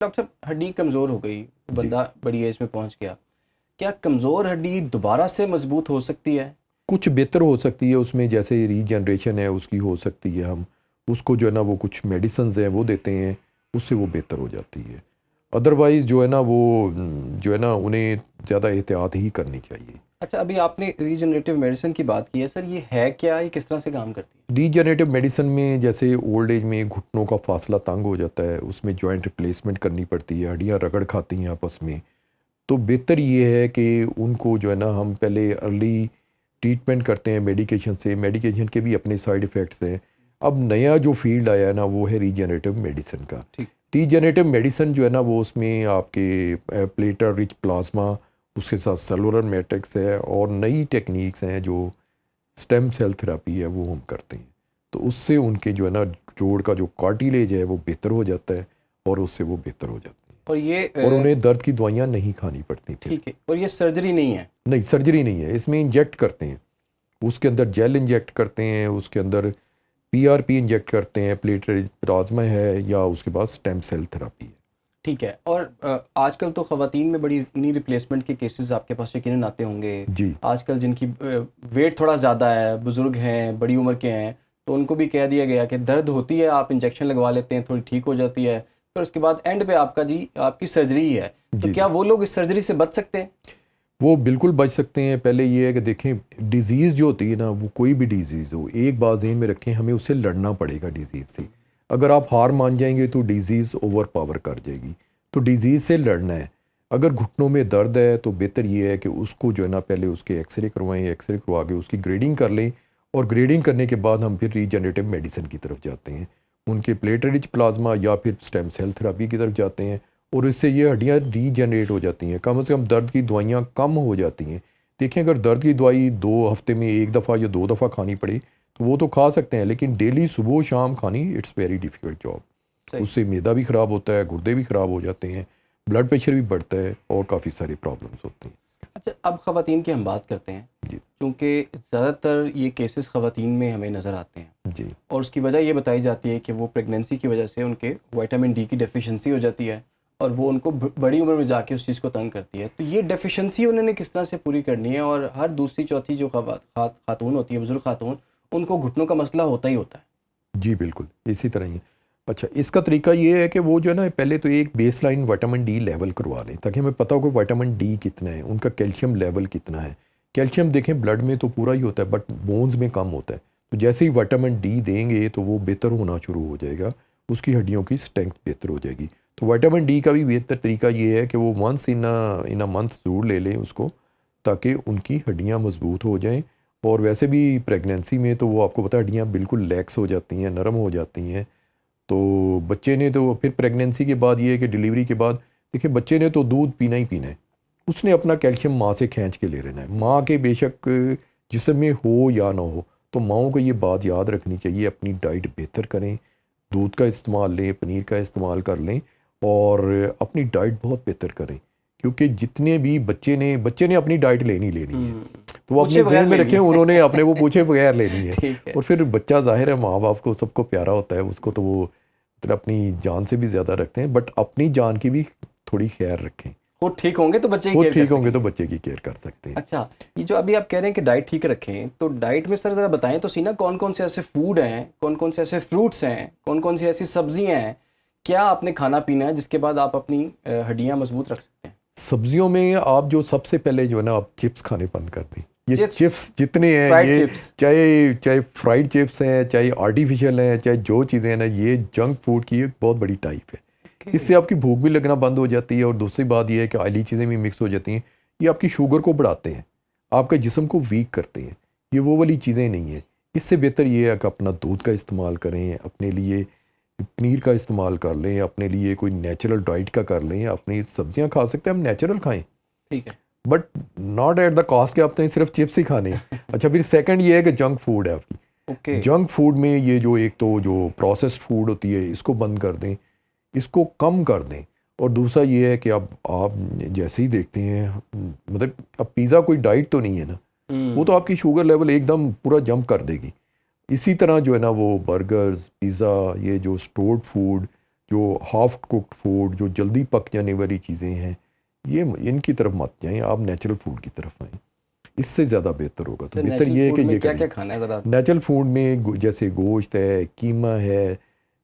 Doctor صاحب ہڈی کمزور ہو گئی، بندہ بڑی ایج میں پہنچ گیا، کیا کمزور ہڈی دوبارہ سے مضبوط ہو سکتی ہے؟ کچھ بہتر ہو سکتی ہے اس میں، جیسے ری جنریشن ہے اس کی ہو سکتی ہے، ہم اس کو جو ہے نا وہ کچھ میڈیسنز ہیں وہ دیتے ہیں، اس سے وہ بہتر ہو جاتی ہے۔ ادروائز جو ہے نا وہ جو ہے نا انہیں زیادہ احتیاط ہی کرنی چاہیے۔ اچھا، ابھی آپ نے ریجنریٹیو میڈیسن کی بات کی ہے، سر یہ ہے کیا، یہ کس طرح سے کام کرتی ہے؟ ری جنریٹو میڈیسن میں جیسے اولڈ ایج میں گھٹنوں کا فاصلہ تنگ ہو جاتا ہے، اس میں جوائنٹ ریپلیسمنٹ کرنی پڑتی ہے، ہڈیاں رگڑ کھاتی ہیں آپس میں، تو بہتر یہ ہے کہ ان کو جو ہے نا ہم پہلے ارلی ٹریٹمنٹ کرتے ہیں میڈیکیشن سے۔ میڈیکیشن کے بھی اپنے سائیڈ ایفیکٹس ہیں۔ اب نیا جو فیلڈ آیا ہے نا وہ ہے ری جنریٹو میڈیسن کا۔ ٹھیک، ری جنریٹو میڈیسن جو ہے نا وہ اس میں آپ کے پلیٹر رچ پلازما، اس کے ساتھ سیلولر میٹرکس ہے، اور نئی ٹیکنیکس ہیں جو سٹیم سیل تھراپی ہے وہ ہم کرتے ہیں، تو اس سے ان کے جو ہے نا جوڑ کا جو کارٹیلیج ہے وہ بہتر ہو جاتا ہے، اور اس سے وہ بہتر ہو جاتے ہیں، اور یہ اور انہیں درد کی دوائیاں نہیں کھانی پڑتی پھر۔ ٹھیک ہے، اور یہ سرجری نہیں ہے؟ نہیں، سرجری نہیں ہے، اس میں انجیکٹ کرتے ہیں، اس کے اندر جیل انجیکٹ کرتے ہیں، اس کے اندر پی آر پی انجیکٹ کرتے ہیں، پلیٹر پلازما ہے، یا اس کے بعد سٹیم سیل تھراپی ہے۔ ٹھیک ہے، اور آج کل تو خواتین میں بڑی نی ریپلیسمنٹ کے کیسز آپ کے پاس یقیناً آتے ہوں گے، جی آج کل جن کی ویٹ تھوڑا زیادہ ہے، بزرگ ہیں، بڑی عمر کے ہیں، تو ان کو بھی کہہ دیا گیا کہ درد ہوتی ہے، آپ انجیکشن لگوا لیتے ہیں، تھوڑی ٹھیک ہو جاتی ہے، پھر اس کے بعد اینڈ پہ آپ کی سرجری ہی ہے، تو جی کیا وہ لوگ اس سرجری سے بچ سکتے ہیں؟ وہ بالکل بچ سکتے ہیں۔ پہلے یہ ہے کہ دیکھیں ڈیزیز جو ہوتی ہے نا، وہ کوئی بھی ڈیزیز ہو، ایک بات ذہن میں رکھیں، ہمیں اس سے لڑنا پڑے گا ڈیزیز سے۔ اگر آپ ہار مان جائیں گے تو ڈیزیز اوور پاور کر جائے گی، تو ڈیزیز سے لڑنا ہے۔ اگر گھٹنوں میں درد ہے تو بہتر یہ ہے کہ اس کو جو ہے نا پہلے اس کے ایکس رے کروائیں، ایکس رے کروا کے اس کی گریڈنگ کر لیں، اور گریڈنگ کرنے کے بعد ہم پھر ری جنریٹو میڈیسن کی طرف جاتے ہیں، ان کے پلیٹر رچ پلازما یا پھر سٹیم سیل تھراپی کی طرف جاتے ہیں، اور اس سے یہ ہڈیاں ری جنریٹ ہو جاتی ہیں، کم سے کم درد کی دوائیاں کم ہو جاتی ہیں۔ دیکھیں اگر درد کی دوائی 2 ہفتے میں 1 دفعہ یا 2 دفعہ کھانی پڑے تو وہ تو کھا سکتے ہیں، لیکن ڈیلی صبح و شام کھانی اٹس ویری ڈیفیکلٹ جاب۔ صحیح۔ اس سے معدہ بھی خراب ہوتا ہے، گردے بھی خراب ہو جاتے ہیں، بلڈ پریشر بھی بڑھتا ہے، اور کافی ساری پرابلمس ہوتی ہیں۔ اچھا، اب خواتین کی ہم بات کرتے ہیں، جی کیونکہ زیادہ تر یہ کیسز خواتین میں ہمیں نظر آتے ہیں، جی اور اس کی وجہ یہ بتائی جاتی ہے کہ وہ پریگنینسی کی وجہ سے ان کے وائٹامن ڈی کی ڈیفیشنسی ہو جاتی ہے، اور وہ ان کو بڑی عمر میں جا کے اس چیز کو تنگ کرتی ہے، تو یہ ڈیفیشنسی انہوں نے کس طرح سے پوری کرنی ہے؟ اور ہر دوسری چوتھی جو خاتون ہوتی ہے، بزرگ خاتون، ان کو گھٹنوں کا مسئلہ ہوتا ہی ہوتا ہے۔ جی بالکل اسی طرح ہی۔ اچھا، اس کا طریقہ یہ ہے کہ وہ جو ہے نا پہلے تو ایک base line vitamin D level کروا لیں، تاکہ ہمیں پتہ ہو کہ وائٹامن ڈی کتنا ہے، ان کا کیلشیم لیول کتنا ہے۔ کیلشیم دیکھیں بلڈ میں تو پورا ہی ہوتا ہے، بٹ بونز میں کم ہوتا ہے، تو جیسے ہی وائٹامن ڈی دیں گے تو وہ بہتر ہونا شروع ہو جائے گا، اس کی ہڈیوں کی اسٹرینتھ بہتر ہو جائے گی۔ تو وائٹامن ڈی کا بھی بہتر طریقہ یہ ہے کہ وہ ونس ان اے منتھ ضرور لے لیں اس کو، تاکہ ان کی ہڈیاں مضبوط ہو جائیں۔ اور ویسے بھی پریگنینسی میں تو وہ آپ کو پتہ ہے ہڈیاں بالکل لیکس ہو جاتی ہیں، نرم ہو جاتی ہیں، تو بچے نے تو پھر پریگنینسی کے بعد یہ ہے کہ ڈیلیوری کے بعد دیکھیں بچے نے تو دودھ پینا ہی پینا ہے، اس نے اپنا کیلشیم ماں سے کھینچ کے لے لینا ہے۔ ماں کے بے شک جسم میں ہو یا نہ ہو، تو ماؤں کو یہ بات یاد رکھنی چاہیے، اپنی ڈائٹ بہتر کریں، دودھ کا استعمال لیں، پنیر کا استعمال کر لیں، اور اپنی ڈائٹ بہت بہتر کریں، کیونکہ جتنے بھی بچے نے اپنی ڈائٹ لینی ہے، تو وہ اپنے پوچھے بغیر ذہن میں لینی رکھیں ہے۔ انہوں نے اپنے وہ پوچھے بغیر لینی ہے۔ ٹھیک ہے۔ اور پھر بچہ ظاہر ہے ماں باپ کو سب کو پیارا ہوتا ہے، اس کو تو وہ اپنی جان سے بھی زیادہ رکھتے ہیں، بٹ اپنی جان کی بھی تھوڑی خیال رکھیں۔ خود ٹھیک ہوں گے تو بچے کی خود کیئر کر ٹھیک ہوں گے سکیں تو گے۔ بچے کی کیئر کر سکتے ہیں۔ اچھا، یہ جو ابھی آپ کہہ رہے ہیں کہ ڈائٹ ٹھیک رکھیں، تو ڈائٹ میں سر ذرا بتائیں تو سینا، کون کون سے ایسے فوڈ ہیں، کون کون سے ایسے فروٹس ہیں، کون کون سی ایسی سبزیاں ہیں، کیا آپ نے کھانا پینا ہے جس کے بعد آپ اپنی ہڈیاں مضبوط رکھ سکتے ہیں؟ سبزیوں میں آپ جو سب سے پہلے جو ہے نا آپ چپس کھانے بند کر دیں۔ یہ چپس، چپس جتنے ہیں، فرائیڈ یہ چپس۔ چاہے فرائیڈ چپس ہیں، چاہے آرٹیفیشل ہیں، چاہے جو چیزیں ہیں نا، یہ جنک فوڈ کی ایک بہت بڑی ٹائپ ہے۔ اس سے آپ کی بھوک بھی لگنا بند ہو جاتی ہے، اور دوسری بات یہ ہے کہ آئلی چیزیں بھی مکس ہو جاتی ہیں، یہ آپ کی شوگر کو بڑھاتے ہیں، آپ کے جسم کو ویک کرتے ہیں، یہ وہ والی چیزیں نہیں ہیں۔ اس سے بہتر یہ ہے کہ اپنا دودھ کا استعمال کریں، اپنے لیے پنیر کا استعمال کر لیں، اپنے لیے کوئی نیچرل ڈائٹ کا کر لیں، اپنی سبزیاں کھا سکتے ہیں، ہم نیچرل کھائیں، ٹھیک ہے۔ But not at the cost کہ آپ نے صرف چپس ہی کھانے ہیں۔ اچھا، پھر سیکنڈ یہ ہے کہ جنک فوڈ ہے آپ کی، اوکے۔ جنک فوڈ میں یہ جو ایک تو جو پروسیسڈ فوڈ ہوتی ہے اس کو بند کر دیں، اس کو کم کر دیں، اور دوسرا یہ ہے کہ اب آپ جیسے ہی دیکھتے ہیں، مطلب اب پیزا کوئی ڈائٹ تو نہیں ہے نا، وہ تو آپ کی شوگر لیول ایک دم پورا جمپ کر دے گی۔ اسی طرح جو ہے نا وہ برگرز، پیزا، یہ جو اسٹورڈ فوڈ، جو ہاف کوکڈ فوڈ، جو جلدی پک جانے والی چیزیں ہیں، یہ ان کی طرف مت جائیں، آپ نیچرل فوڈ کی طرف آئیں، اس سے زیادہ بہتر ہوگا. تو بہتر یہ ہے کہ یہ کیا کیا کھانا ہے ذرا؟ نیچرل فوڈ میں جیسے گوشت ہے، قیمہ ہے،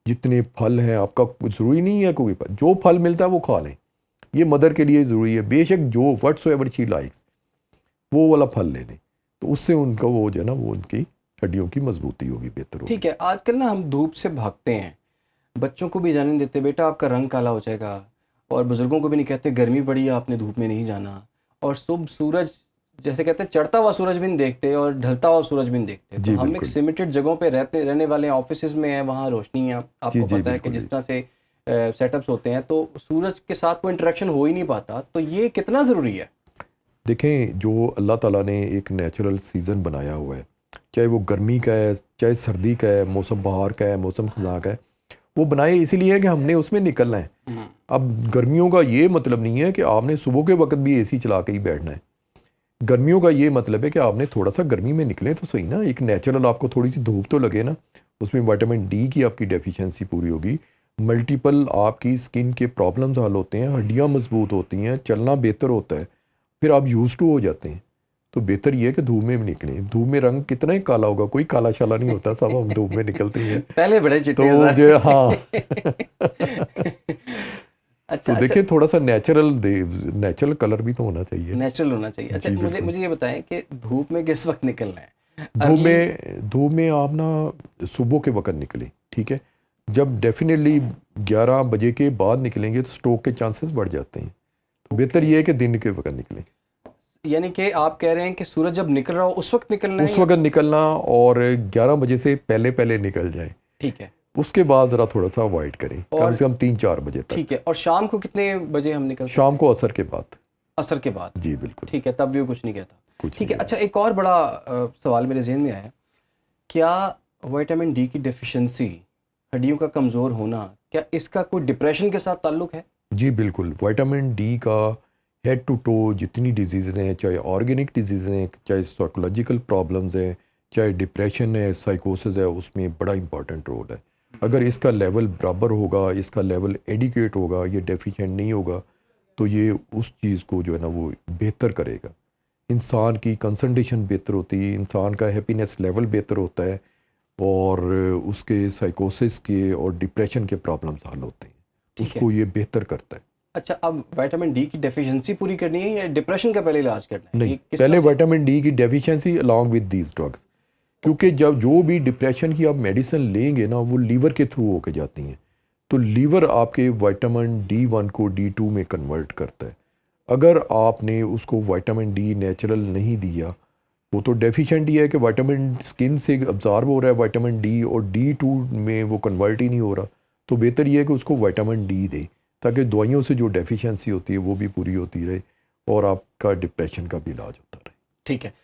جتنے پھل ہیں، آپ کا ضروری نہیں ہے کوئی پھل، جو پھل ملتا ہے وہ کھا لیں. یہ مدر کے لیے ضروری ہے، بے شک جو وٹس ایور شی لائکس وہ والا پھل لے لیں، تو اس سے ان کا وہ جو ہے نا وہ ان کی ہڈیوں کی مضبوطی ہوگی، بہتر ہوگی. ٹھیک ہے. آج کل نا ہم دھوپ سے بھاگتے ہیں، بچوں کو بھی جانے نہیں دیتے، بیٹا آپ کا رنگ کالا ہو جائے گا، اور بزرگوں کو بھی نہیں کہتے گرمی بڑی ہے آپ نے دھوپ میں نہیں جانا، اور صبح سورج جیسے کہتے ہیں چڑھتا ہوا سورج بھی نہیں دیکھتے اور ڈھلتا ہوا سورج بھی نہیں دیکھتے. جی تو ہم ایک بالکل. سیمیٹڈ جگہوں پہ رہنے والے ہیں، آفیسز میں ہیں، وہاں روشنی ہے، آپ جی کو جی پتہ ہے کہ بالکل. جس طرح سے سیٹ اپس ہوتے ہیں، تو سورج کے ساتھ کوئی انٹریکشن ہو ہی نہیں پاتا. تو یہ کتنا ضروری ہے؟ دیکھیں، جو اللہ تعالیٰ نے ایک نیچرل سیزن بنایا ہوا ہے، چاہے وہ گرمی کا ہے، چاہے سردی کا ہے، موسم بہار کا ہے، موسم خزاں کا ہے، وہ بنائے اسی لیے ہے کہ ہم نے اس میں نکلنا ہے. اب گرمیوں کا یہ مطلب نہیں ہے کہ آپ نے صبح کے وقت بھی اے سی چلا کے ہی بیٹھنا ہے. گرمیوں کا یہ مطلب ہے کہ آپ نے تھوڑا سا گرمی میں نکلیں تو صحیح نا، ایک نیچرل آپ کو تھوڑی سی دھوپ تو لگے نا، اس میں وائٹامن ڈی کی آپ کی ڈیفیشنسی پوری ہوگی، ملٹیپل آپ کی سکن کے پرابلمز حل ہوتے ہیں، ہڈیاں مضبوط ہوتی ہیں، چلنا بہتر ہوتا ہے، پھر آپ یوز ٹو ہو جاتے ہیں. تو بہتر یہ ہے کہ دھوپ میں بھی نکلیں. دھوپ میں رنگ کتنا ہی کالا ہوگا، کوئی کالا شالا نہیں ہوتا، سب ہم دھوپ میں نکلتے ہیں. پہلے بڑے تو چٹے ہیں جو ہاں اچھا تو اچھا، دیکھیں تھوڑا سا نیچرل کلر بھی تو ہونا چاہیے. نیچرل ہونا چاہیے. اچھا جی مجھے بالکل. یہ بتائیں کہ دھوپ میں کس وقت نکلنا ہے؟ دھوپ میں آپ نا صبح کے وقت نکلیں، ٹھیک ہے. جب ڈیفینیٹلی 11 بجے کے بعد نکلیں گے تو سٹروک کے چانسز بڑھ جاتے ہیں. بہتر یہ ہے کہ دن کے وقت نکلیں. یعنی کہ آپ کہہ رہے ہیں کہ سورج جب نکل رہا ہو اس وقت نکلنا ہے اس وقت نکلنا، اور 11 بجے سے پہلے نکل جائیں. ٹھیک ہے. اس کے بعد ذرا تھوڑا سا اوائڈ کریں، اور کم سے کم 3-4 بجے تک. ٹھیک ہے. اور شام کو کتنے بجے ہم نکل سکتے ہیں؟ شام کو عصر کے بعد. عصر کے بعد. جی بالکل. ٹھیک ہے، تب بھی وہ کچھ نہیں کہتا. کچھ ٹھیک ہے. نہیں. اچھا ایک اور بڑا سوال میرے ذہن میں آیا، کیا وائٹامن ڈی کی ڈیفیشنسی، ہڈیوں کا کمزور ہونا، کیا اس کا کوئی ڈپریشن کے ساتھ تعلق ہے؟ جی بالکل. وائٹامن ڈی کا ہیڈ ٹو ٹو جتنی ڈیزیزز ہیں، چاہے آرگینک ڈیزیز ہیں، چاہے سائیکولوجیکل پرابلمز ہیں، چاہے ڈپریشن ہے، سائیکوسس ہے، اس میں بڑا امپورٹنٹ رول ہے. اگر اس کا لیول برابر ہوگا، اس کا لیول ایڈیکویٹ ہوگا، یہ ڈیفیشینٹ نہیں ہوگا، تو یہ اس چیز کو جو ہے نا وہ بہتر کرے گا. انسان کی کنسنٹریشن بہتر ہوتی ہے، انسان کا ہیپینس لیول بہتر ہوتا ہے، اور اس کے سائیکوسس کے اور ڈپریشن کے پرابلمز حل ہوتے ہیں. اس کو یہ بہتر کرتا ہے. اچھا، اب وائٹامن ڈی کی ڈیفیشنسی پوری کرنی ہے یا ڈپریشن کا پہلے علاج کرنا ہے؟ نہیں، پہلے وائٹامن ڈی کی deficiency along with these drugs، کیونکہ جب جو بھی ڈپریشن کی آپ میڈیسن لیں گے نا وہ لیور کے تھرو ہو کے جاتی ہیں، تو لیور آپ کے وائٹامن D1 کو D2 میں کنورٹ کرتا ہے. اگر آپ نے اس کو وائٹامن ڈی نیچرل نہیں دیا، وہ تو ڈیفیشنٹ ہی ہے کہ وائٹامن سکن سے ابزارب ہو رہا ہے وائٹامن ڈی، اور D2 میں وہ کنورٹ ہی نہیں ہو رہا. تو بہتر یہ ہے کہ اس کو وائٹامن ڈی دیں، تاکہ دوائیوں سے جو ڈیفیشنسی ہوتی ہے وہ بھی پوری ہوتی رہے، اور آپ کا ڈپریشن کا بھی علاج ہوتا رہے. ٹھیک ہے.